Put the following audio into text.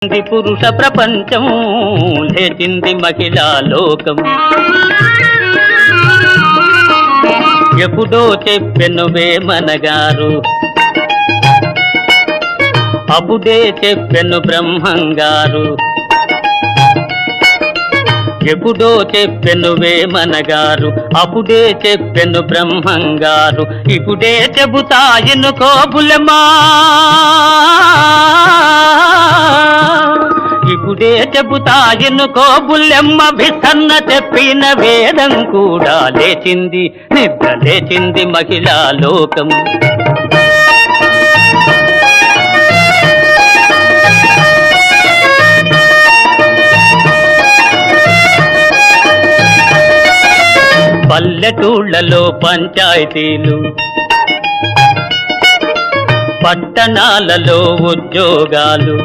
పురుష ప్రపంచం లేచింది మహిళా లోకం. ఎప్పుడో చెప్పెను వేమనగారు, అప్పుడే చెప్పెను బ్రహ్మంగారు. ఎప్పుడో చెప్పెను వేమనగారు, అప్పుడే చెప్పెను బ్రహ్మంగారు. ఇప్పుడే చెబుతా ఎన్నుకో బుల్లెమ్మా, ఇప్పుడే చెబుతా ఎన్నుకో బుల్లెమ్మ. విసన్న చెప్పిన వేదం కూడా లేచింది, నిద్ర లేచింది మహిళా లోకం. పల్లెటూళ్ళలో పంచాయతీలు, పట్టణాలలో ఉద్యోగాలు,